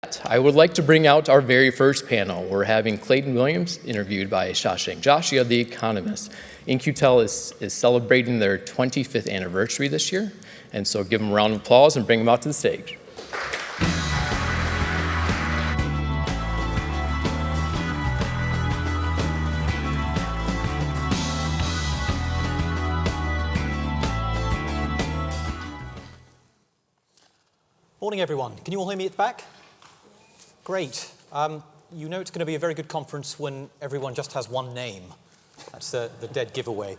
I would like to bring out our very first panel. We're having Clayton Williams interviewed by Shashank. Joshi of The Economist. In-Q-Tel is celebrating their 25th anniversary this year, and so give them a round of applause and bring them out to the stage. Morning, everyone. Can you all hear me at the back? Great. You know it's going to be a very good conference when everyone just has one name. That's the dead giveaway.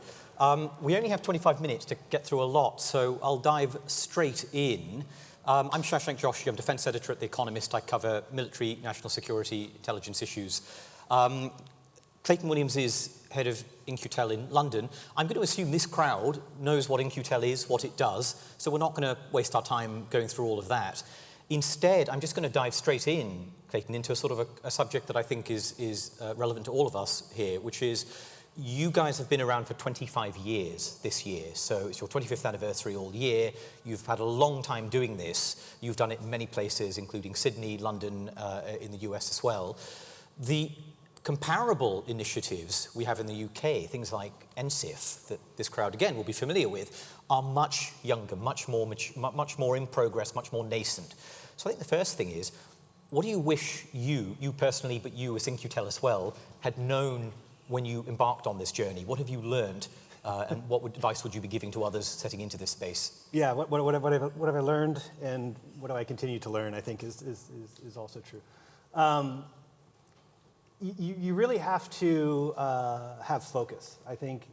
We only have 25 minutes to get through a lot, so I'll dive straight in. I'm Shashank Joshi. I'm defense editor at The Economist. I cover military, national security, intelligence issues. Clayton Williams is head of In-Q-Tel in London. I'm going to assume this crowd knows what In-Q-Tel is, what it does, so we're not going to waste our time going through all of that. Instead, I'm just going to dive straight in, Clayton, into a sort of a subject that I think is relevant to all of us here, which is you guys have been around for 25 years this year, so it's your 25th anniversary all year. You've had a long time doing this. You've done it in many places, including Sydney, London, in the US as well. The comparable initiatives we have in the UK, things like NSIF, that this crowd, again, will be familiar with, are much younger, much more in progress, much more nascent. So I think the first thing is, what do you wish you personally, but you as In-Q-Tel as well, had known when you embarked on this journey? What have you learned, and what advice would you be giving to others setting into this space? Yeah, what have I learned, and what do I continue to learn, I think is also true. You really have to have focus. I think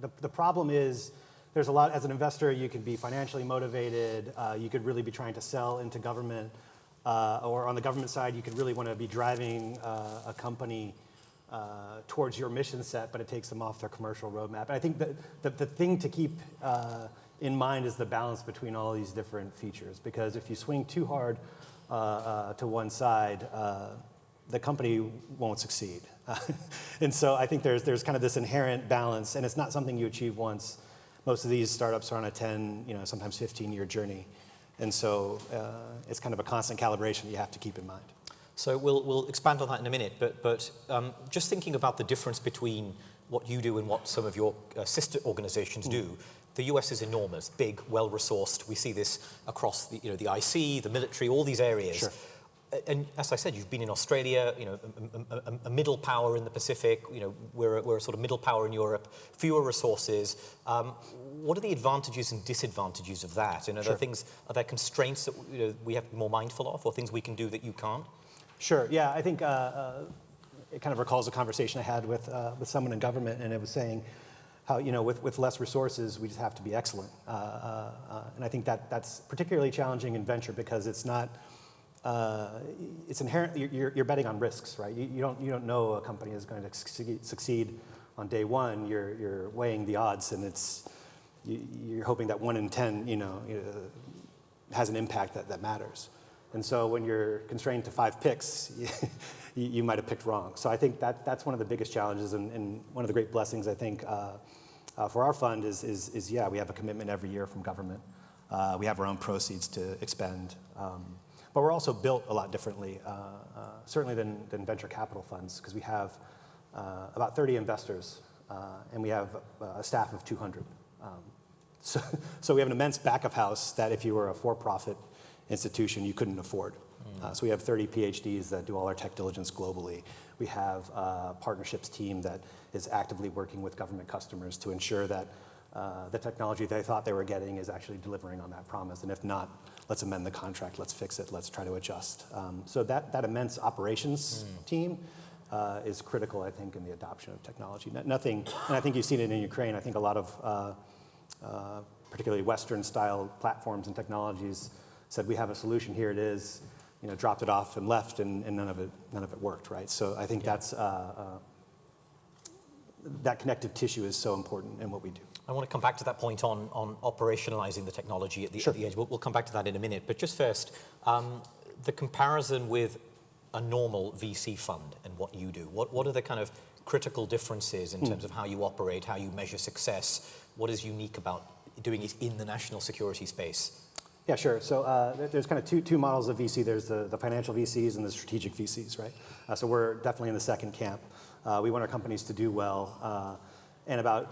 the problem is there's a lot, as an investor, you can be financially motivated, you could really be trying to sell into government, or on the government side, you could really want to be driving a company towards your mission set, but it takes them off their commercial roadmap. And I think the thing to keep in mind is the balance between all these different features, because if you swing too hard to one side, the company won't succeed. And so I think there's kind of this inherent balance, and it's not something you achieve once. Most of these startups are on a 10, sometimes 15-year journey. And so it's kind of a constant calibration you have to keep in mind. So we'll expand on that in a minute, but just thinking about the difference between what you do and what some of your sister organizations do. The US is enormous, big, well-resourced. We see this across the IC, the military, all these areas. Sure. And as I said, you've been in Australia, a middle power in the Pacific. We're a sort of middle power in Europe. Fewer resources. What are the advantages and disadvantages of that? And are there constraints that we have to be more mindful of, or things we can do that you can't? Sure. Yeah, I think it kind of recalls a conversation I had with someone in government, and it was saying how with less resources we just have to be excellent. And I think that's particularly challenging in venture because it's not. It's inherent. You're betting on risks, right? You don't know a company is going to succeed on day one. You're weighing the odds, and you're hoping that 1 in 10, has an impact that matters. And so when you're constrained to 5 picks, you might have picked wrong. So I think that's one of the biggest challenges, and one of the great blessings I think for our fund is we have a commitment every year from government. We have our own proceeds to expend. But we're also built a lot differently, certainly than venture capital funds, because we have about 30 investors, and we have a staff of 200. So we have an immense back of house that if you were a for-profit institution, you couldn't afford. So we have 30 PhDs that do all our tech diligence globally. We have a partnerships team that is actively working with government customers to ensure that the technology they thought they were getting is actually delivering on that promise, and if not, let's amend the contract, let's fix it, let's try to adjust. So that immense operations team is critical, I think, in the adoption of technology. Nothing, and I think you've seen it in Ukraine. I think a lot of particularly Western-style platforms and technologies said, we have a solution, here it is, dropped it off and left, and none of it worked, right? So I think that's that connective tissue is so important in what we do. I want to come back to that point on operationalizing the technology at the edge. We'll come back to that in a minute. But just first, the comparison with a normal VC fund and what you do. What are the kind of critical differences in terms of how you operate, how you measure success? What is unique about doing it in the national security space? Yeah, sure. So there's kind of two models of VC. There's the financial VCs and the strategic VCs, right? So we're definitely in the second camp. We want our companies to do well, and about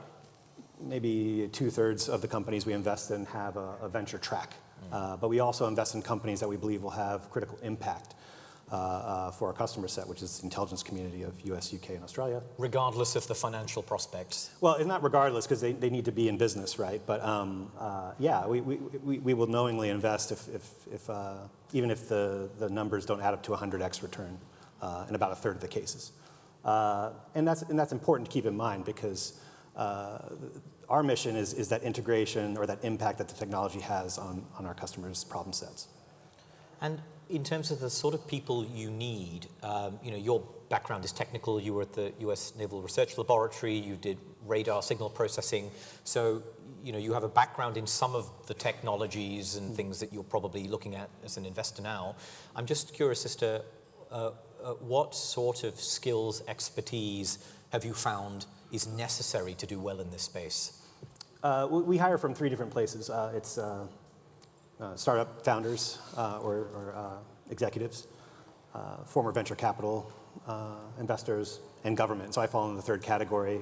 maybe 2/3 of the companies we invest in have a venture track. But we also invest in companies that we believe will have critical impact for our customer set, which is the intelligence community of US, UK, and Australia. Regardless of the financial prospects. Well, it's not regardless, because they need to be in business, right? But yeah, we will knowingly invest if even if the numbers don't add up to 100x return in about 1/3 of the cases. And that's important to keep in mind, because our mission is that integration or that impact that the technology has on our customers' problem sets. And in terms of the sort of people you need, your background is technical. You were at the US Naval Research Laboratory. You did radar signal processing. So, you have a background in some of the technologies and things that you're probably looking at as an investor now. I'm just curious as to what sort of skills, expertise have you found is necessary to do well in this space? We hire from 3 different places. It's startup founders or executives, former venture capital investors, and government. So I fall in the 3rd category.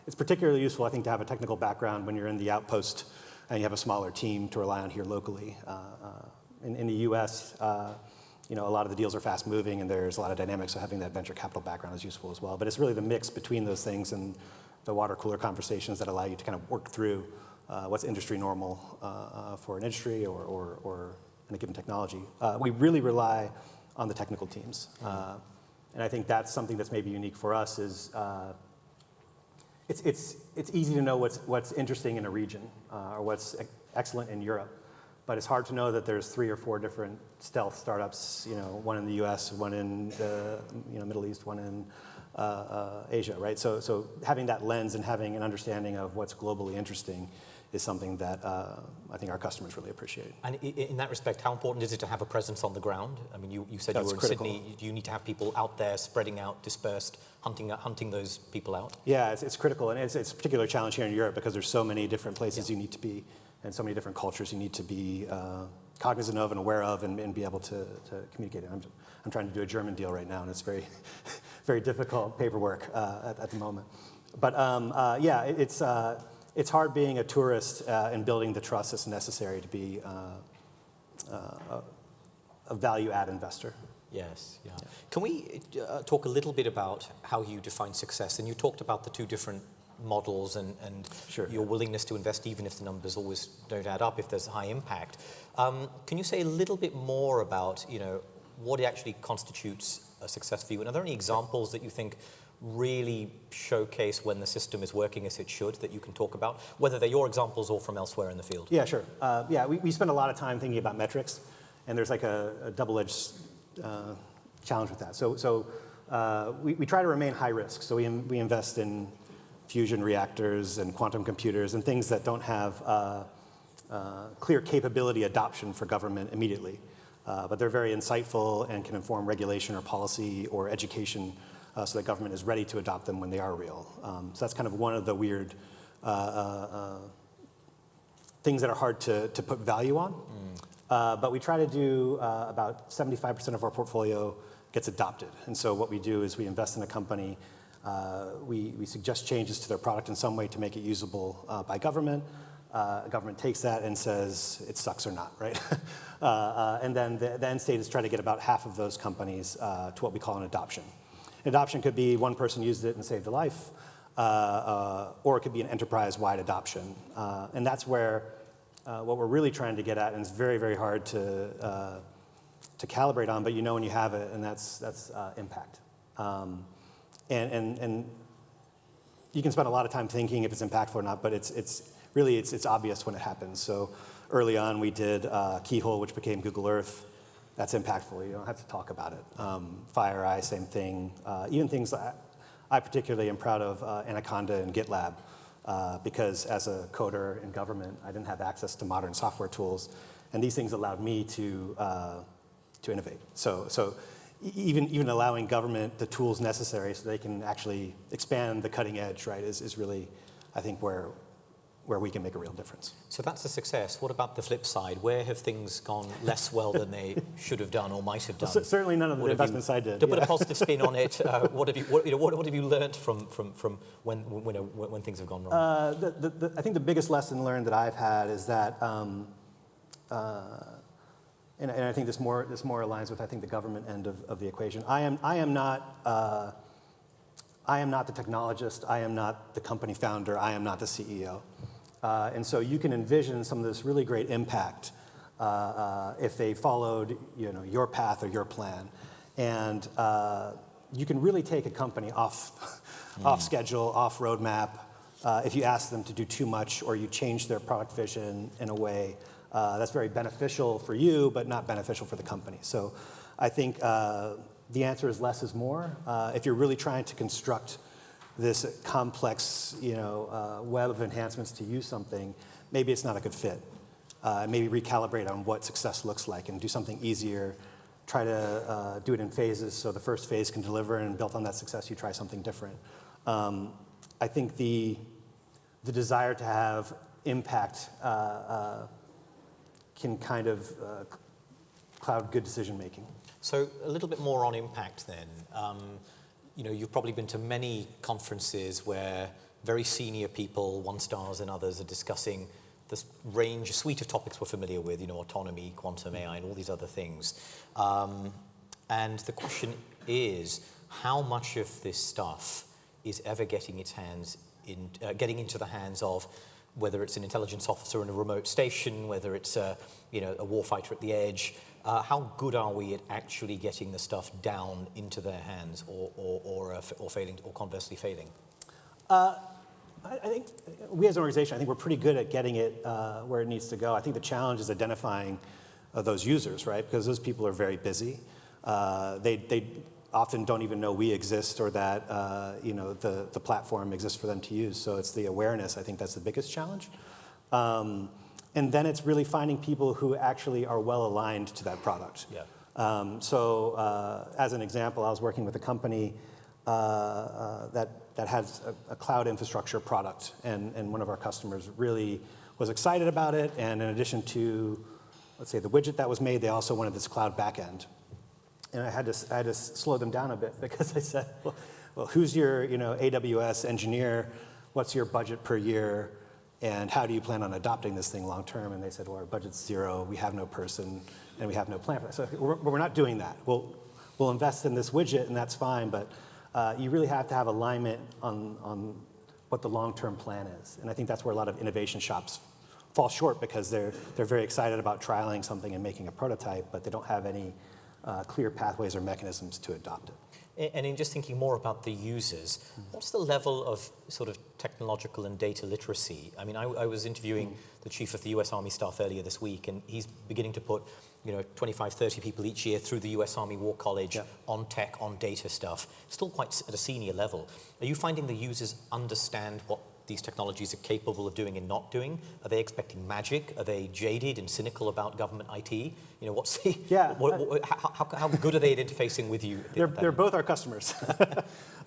It's particularly useful, I think, to have a technical background when you're in the outpost and you have a smaller team to rely on here locally. In the US, a lot of the deals are fast moving and there's a lot of dynamics, so having that venture capital background is useful as well. But it's really the mix between those things and the water cooler conversations that allow you to kind of work through what's industry normal for an industry or in a given technology. We really rely on the technical teams. And I think that's something that's maybe unique for us is it's easy to know what's interesting in a region or what's excellent in Europe. But it's hard to know that there's 3 or 4 different stealth startups, one in the US, one in the Middle East, one in Asia, right? So having that lens and having an understanding of what's globally interesting is something that I think our customers really appreciate. And in that respect, how important is it to have a presence on the ground? I mean, you said you were in Sydney. Do you need to have people out there spreading out, dispersed, hunting those people out? Yeah, it's critical. And it's a particular challenge here in Europe because there's so many different places you need to be and so many different cultures you need to be cognizant of and aware of and be able to communicate it. I'm trying to do a German deal right now, and it's very, very difficult paperwork at the moment. But yeah, it's hard being a tourist and building the trust that's necessary to be a value-add investor. Yes, yeah. Can we talk a little bit about how you define success? And you talked about the 2 different models and Sure. your willingness to invest even if the numbers always don't add up if there's high impact. Can you say a little bit more about what actually constitutes a success for you? And are there any examples that you think really showcase when the system is working as it should that you can talk about, whether they're your examples or from elsewhere in the field? Yeah, sure. Yeah, we spend a lot of time thinking about metrics, and there's like a double-edged challenge with that. So we try to remain high risk. So we invest in fusion reactors and quantum computers and things that don't have clear capability adoption for government immediately. But they're very insightful and can inform regulation or policy or education so that government is ready to adopt them when they are real. So that's kind of one of the weird things that are hard to put value on. But we try to do about 75% of our portfolio gets adopted. And so what we do is we invest in a company. We suggest changes to their product in some way to make it usable by government. Government takes that and says it sucks or not, right? And then the end state is try to get about half of those companies to what we call an adoption. Adoption could be one person used it and saved a life, or it could be an enterprise-wide adoption. And that's where what we're really trying to get at, and it's very, very hard to calibrate on, but you know when you have it, and that's impact. And you can spend a lot of time thinking if it's impactful or not, but it's really obvious when it happens. So early on, we did Keyhole, which became Google Earth. That's impactful. You don't have to talk about it. FireEye, same thing. Even things that I particularly am proud of, Anaconda and GitLab, because as a coder in government, I didn't have access to modern software tools, and these things allowed me to innovate. So even allowing government the tools necessary so they can actually expand the cutting edge, right, is really, I think, where where we can make a real difference. So that's a success. What about the flip side? Where have things gone less well than they should have done or might have done? Well, certainly none of the investment side did. To put a positive spin on it, what have you learned from when things have gone wrong? I think the biggest lesson learned that I've had is that, and I think this more aligns with the government end of the equation. I am not the technologist. I am not the company founder. I am not the CEO. And so you can envision some of this really great impact if they followed your path or your plan. And you can really take a company off schedule, off roadmap, if you ask them to do too much or you change their product vision in a way that's very beneficial for you but not beneficial for the company. So I think the answer is less is more. If you're really trying to construct this complex, web of enhancements to use something, maybe it's not a good fit. Maybe recalibrate on what success looks like and do something easier. Try to do it in phases so the first phase can deliver, and built on that success, you try something different. I think the desire to have impact can kind of cloud good decision making. So a little bit more on impact then. You've probably been to many conferences where very senior people, one-stars and others, are discussing this range, a suite of topics we're familiar with, autonomy, quantum AI, and all these other things. And the question is, how much of this stuff is ever getting getting into the hands of, whether it's an intelligence officer in a remote station, whether it's a warfighter at the edge? How good are we at actually getting the stuff down into their hands, or failing, or conversely failing? I think we as an organization, we're pretty good at getting it where it needs to go. I think the challenge is identifying those users, right? Because those people are very busy. They often don't even know we exist or that the platform exists for them to use. So it's the awareness. I think that's the biggest challenge. And then it's really finding people who actually are well aligned to that product. Yeah. So as an example, I was working with a company that has a cloud infrastructure product, and one of our customers really was excited about it. And in addition to, let's say, the widget that was made, they also wanted this cloud backend. And I had to slow them down a bit, because I said, well, who's your AWS engineer? What's your budget per year? And how do you plan on adopting this thing long term? And they said, well, our budget's zero. We have no person, and we have no plan for that. So we're not doing that. We'll invest in this widget, and that's fine. But you really have to have alignment on what the long-term plan is. And I think that's where a lot of innovation shops fall short, because they're very excited about trialing something and making a prototype, but they don't have any clear pathways or mechanisms to adopt it. And in just thinking more about the users, what's the level of sort of technological and data literacy? I mean, I was interviewing the chief of the US Army staff earlier this week, and he's beginning to put 25, 30 people each year through the US Army War College on tech, on data stuff, still quite at a senior level. Are you finding the users understand what these technologies are capable of doing and not doing? Are they expecting magic? Are they jaded and cynical about government IT? What's the, how good are they at interfacing with you? They're both our customers.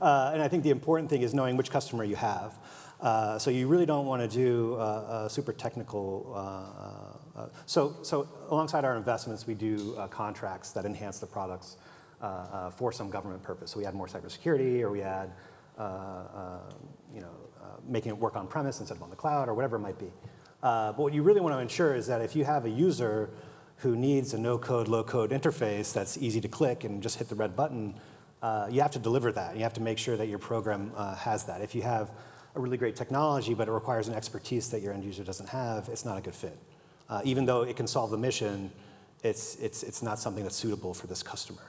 And I think the important thing is knowing which customer you have. So you really don't want to do super technical. So alongside our investments, we do contracts that enhance the products for some government purpose. So we add more cybersecurity, or we add making it work on premise instead of on the cloud, or whatever it might be. But what you really want to ensure is that if you have a user who needs a no-code, low-code interface that's easy to click and just hit the red button, you have to deliver that. You have to make sure that your program has that. If you have a really great technology, but it requires an expertise that your end user doesn't have, it's not a good fit. Even though it can solve the mission, it's not something that's suitable for this customer.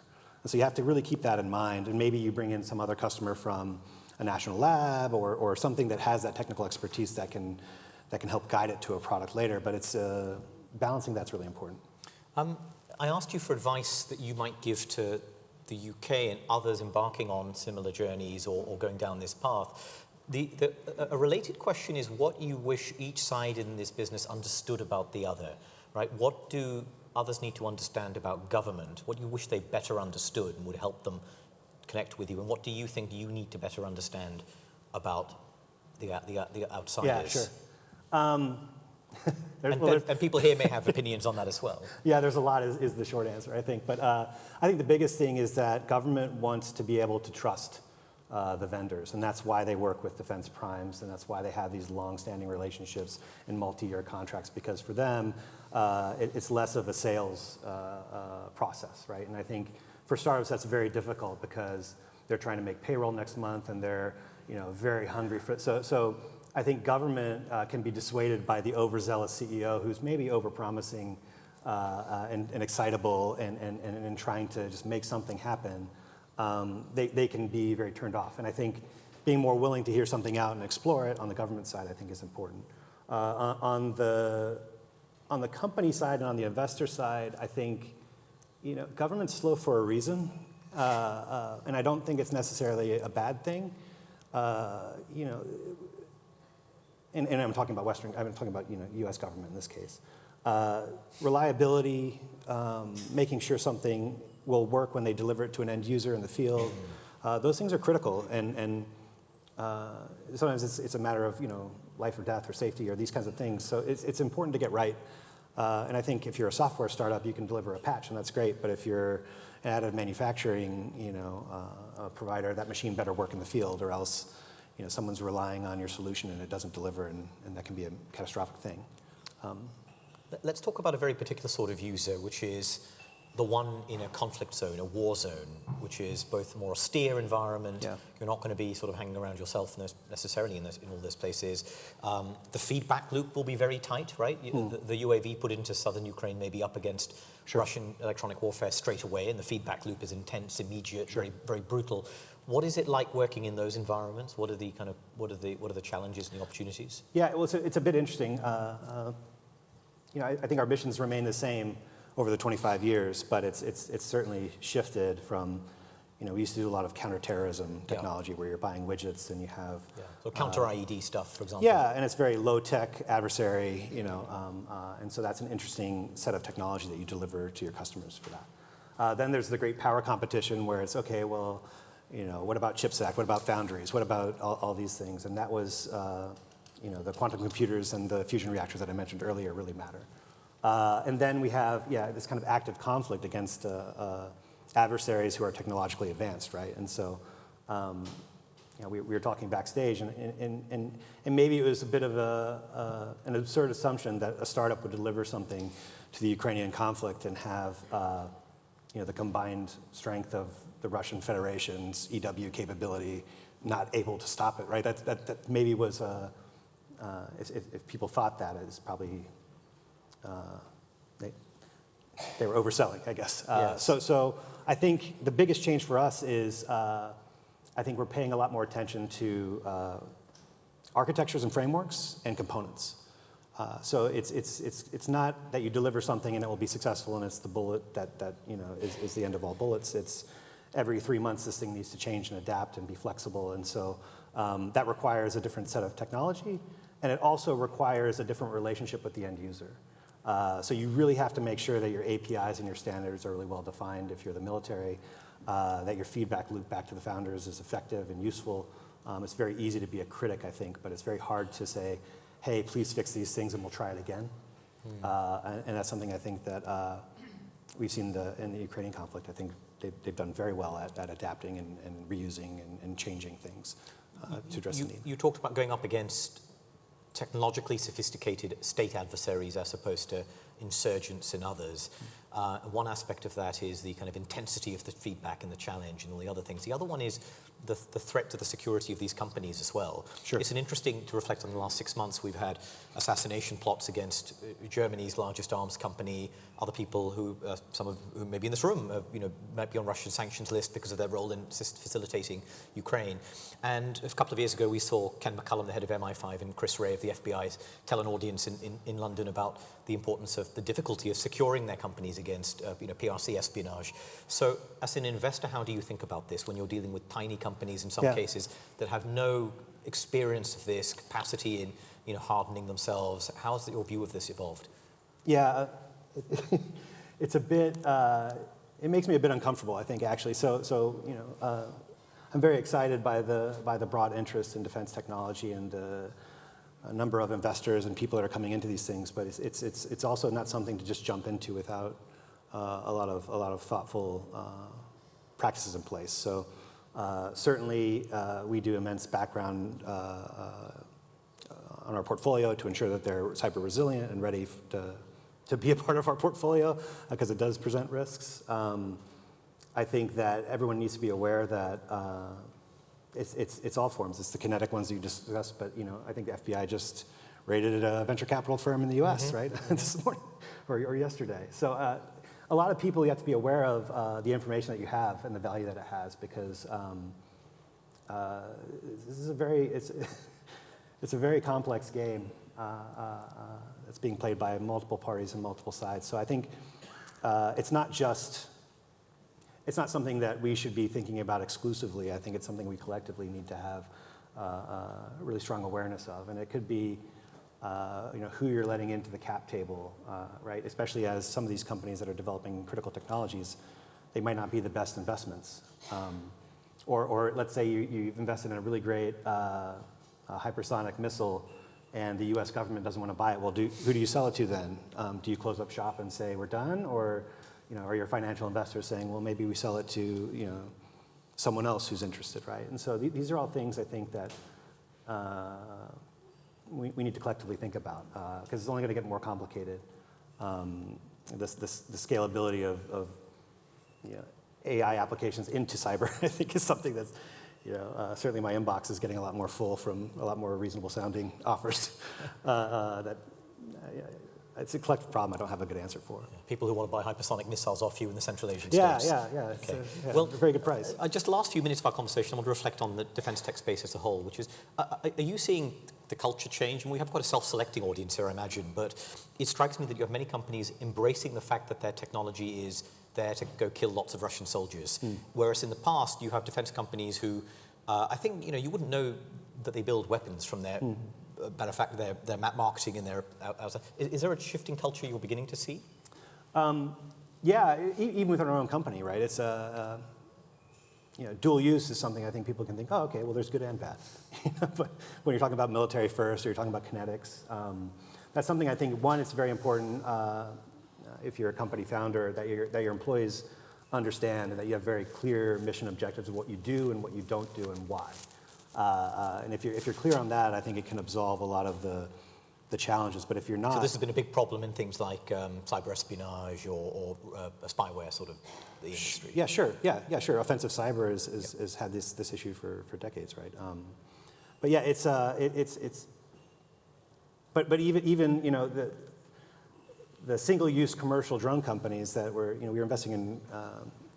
And so you have to really keep that in mind, and maybe you bring in some other customer from a national lab or something that has that technical expertise that can help guide it to a product later. But it's balancing that's really important. I asked you for advice that you might give to the UK and others embarking on similar journeys or going down this path. A related question is what you wish each side in this business understood about the other, right? What do others need to understand about government? What do you wish they better understood and would help them connect with you? And what do you think you need to better understand about the outsiders? Yeah, sure. And people here may have opinions on that as well. Yeah, there's a lot is the short answer, I think. But I think the biggest thing is that government wants to be able to trust the vendors, and that's why they work with defense primes, and that's why they have these long-standing relationships and multi-year contracts, because for them, it's less of a sales process, right? And I think for startups, that's very difficult because they're trying to make payroll next month, and they're very hungry for it. So I think government can be dissuaded by the overzealous CEO who's maybe overpromising and excitable and trying to just make something happen. They can be very turned off. And I think being more willing to hear something out and explore it on the government side, I think is important. On the company side and on the investor side, I think government's slow for a reason. And I don't think it's necessarily a bad thing. And I'm talking about I'm talking about U.S. government in this case. Reliability, making sure something will work when they deliver it to an end user in the field. Those things are critical, and sometimes it's a matter of life or death or safety or these kinds of things. So it's important to get right. And I think if you're a software startup, you can deliver a patch, and that's great. But if you're an additive manufacturing provider, that machine better work in the field, or else someone's relying on your solution and it doesn't deliver, and that can be a catastrophic thing. Let's talk about a very particular sort of user, which is the one in a conflict zone, a war zone, which is both a more austere environment. Yeah. You're not going to be sort of hanging around yourself necessarily in all those places. The feedback loop will be very tight, right? The UAV put into southern Ukraine may be up against Russian electronic warfare straight away, and the feedback loop is intense, immediate, very, very brutal. What is it like working in those environments? What are the challenges and the opportunities? Yeah, well, it's a bit interesting. I think our missions remain the same over the 25 years, but it's certainly shifted from, we used to do a lot of counterterrorism technology where you're buying widgets and you have... Yeah. So counter-IED stuff, for example. Yeah, and it's very low-tech adversary, and so that's an interesting set of technology that you deliver to your customers for that. Then there's the great power competition where it's, okay, well, what about CHIPS Act? What about foundries? What about all these things? And that was, the quantum computers and the fusion reactors that I mentioned earlier really matter. And then we have, this kind of active conflict against adversaries who are technologically advanced, right? And so, we were talking backstage, and maybe it was a bit of an absurd assumption that a startup would deliver something to the Ukrainian conflict and have, the combined strength of the Russian Federation's EW capability not able to stop it, right? That maybe was if people thought that, it's probably they were overselling, I guess. Yes. So I think the biggest change for us is I think we're paying a lot more attention to architectures and frameworks and components. So it's not that you deliver something and it will be successful and it's the bullet that is the end of all bullets. It's every 3 months this thing needs to change and adapt and be flexible, and so that requires a different set of technology, and it also requires a different relationship with the end user. So you really have to make sure that your APIs and your standards are really well defined if you're the military, that your feedback loop back to the founders is effective and useful. It's very easy to be a critic, I think, but it's very hard to say, hey, please fix these things and we'll try it again. And that's something I think that we've seen in the Ukrainian conflict. I think they've done very well at adapting and reusing and changing things to address the need. You talked about going up against technologically sophisticated state adversaries as opposed to insurgents and others. One aspect of that is the kind of intensity of the feedback and the challenge and all the other things. The other one is the threat to the security of these companies as well. Sure. It's interesting to reflect on the last 6 months. We've had assassination plots against Germany's largest arms company, other people who, some of who may be in this room, might be on Russian sanctions list because of their role in facilitating Ukraine. And a couple of years ago, we saw Ken McCullum, the head of MI5, and Chris Wray of the FBI tell an audience in London about the importance of the difficulty of securing their companies against PRC espionage. So as an investor, how do you think about this when you're dealing with tiny companies in some cases that have no experience of this capacity in hardening themselves? How has your view of this evolved? Yeah, it's a bit, it makes me a bit uncomfortable, I think, actually. So I'm very excited by the broad interest in defense technology and a number of investors and people that are coming into these things, but it's also not something to just jump into without a lot of thoughtful practices in place. So certainly we do immense background on our portfolio to ensure that they're cyber resilient and ready to be a part of our portfolio because it does present risks. I think that everyone needs to be aware that it's all forms. It's the kinetic ones that you discussed, but I think the FBI just raided a venture capital firm in the U.S. right this morning or yesterday. So a lot of people, you have to be aware of the information that you have and the value that it has, because this is it's a very complex game that's being played by multiple parties and multiple sides. So I think it's not something that we should be thinking about exclusively. I think it's something we collectively need to have really strong awareness of, and it could be who you're letting into the cap table, right? Especially as some of these companies that are developing critical technologies, they might not be the best investments. Or let's say you've invested in a really great hypersonic missile, and the U.S. government doesn't want to buy it. Well, who do you sell it to then? Do you close up shop and say we're done, or are your financial investors saying, well, maybe we sell it to someone else who's interested, right? And so these are all things I think that we need to collectively think about, because it's only going to get more complicated. The scalability of AI applications into cyber, I think, is something that's certainly my inbox is getting a lot more full from a lot more reasonable sounding offers. It's a collective problem I don't have a good answer for. Yeah, people who want to buy hypersonic missiles off you in the Central Asian Yeah, states. yeah. Okay. Well, a very good price. Just the last few minutes of our conversation, I want to reflect on the defense tech space as a whole, which is, are you seeing the culture change? And we have quite a self-selecting audience here, I imagine, but it strikes me that you have many companies embracing the fact that their technology is there to go kill lots of Russian soldiers. Whereas in the past, you have defense companies who, I think, you wouldn't know that they build weapons from their their map marketing and their outside. Is there a shifting culture you're beginning to see? Yeah, even within our own company, right? It's dual use is something I think people can think, oh, okay, well, there's good and bad. But when you're talking about military first, or you're talking about kinetics, that's something I think, one, it's very important if you're a company founder that your employees understand and that you have very clear mission objectives of what you do and what you don't do and why. And if you're clear on that, I think it can absolve a lot of the challenges. But if you're not, so this has been a big problem in things like cyber espionage or spyware, sort of the industry. Yeah, sure. Yeah, sure. Offensive cyber has had this issue for decades, right? But yeah, but even the single-use commercial drone companies that we were investing in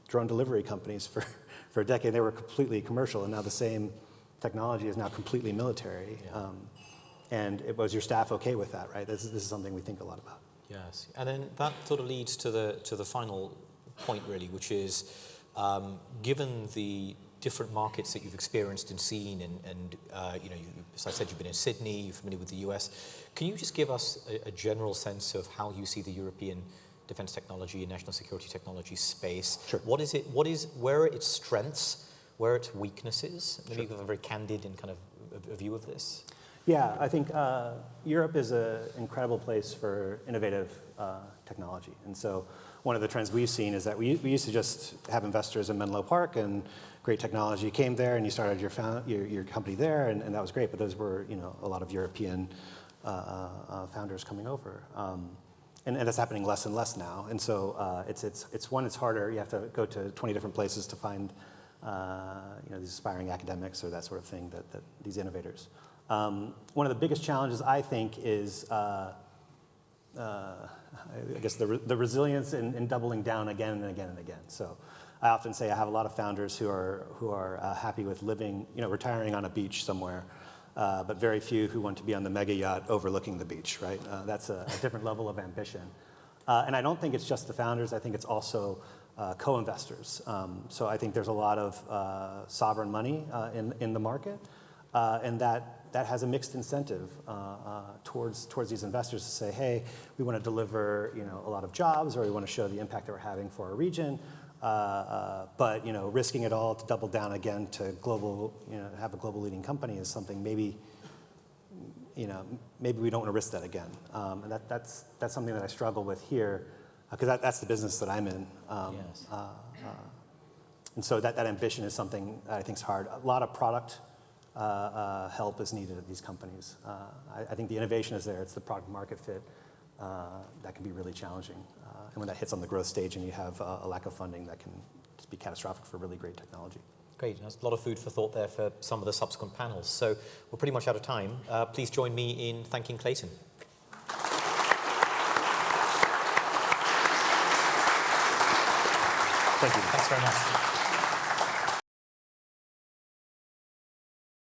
drone delivery companies for a decade. They were completely commercial, and now the same technology is now completely military. Yeah. And was your staff okay with that, right? This is something we think a lot about. Yes, and then that sort of leads to the final point, really, which is given the different markets that you've experienced and seen, and as I said, you've been in Sydney, you're familiar with the US. Can you just give us a general sense of how you see the European defense technology and national security technology space? Sure. Where are its strengths? Where are its weaknesses? Maybe you have a very candid and kind of a view of this. Yeah, I think Europe is an incredible place for innovative technology. And so one of the trends we've seen is that we used to just have investors in Menlo Park, and great technology came there, and you started your company there, and that was great. But those were a lot of European founders coming over. And that's happening less and less now. And so it's harder. You have to go to 20 different places to find these aspiring academics or that sort of thing, that these innovators. One of the biggest challenges, I think, is I guess the resilience in doubling down again and again and again. So I often say I have a lot of founders who are happy with living, retiring on a beach somewhere, but very few who want to be on the mega yacht overlooking the beach, right? That's a different level of ambition. And I don't think it's just the founders. I think it's also co-investors. So I think there's a lot of sovereign money in the market, and that has a mixed incentive towards these investors to say, hey, we want to deliver a lot of jobs, or we want to show the impact that we're having for our region, but risking it all to double down again to have a global leading company is something maybe maybe we don't want to risk that again. And that's something that I struggle with here, because that's the business that I'm in. Yes. And so that ambition is something that I think is hard. A lot of product help is needed at these companies. I think the innovation is there. It's the product market fit that can be really challenging. And when that hits on the growth stage and you have a lack of funding, that can just be catastrophic for really great technology. Great. There's a lot of food for thought there for some of the subsequent panels. So we're pretty much out of time. Please join me in thanking Clayton. Thank you. Thanks very much.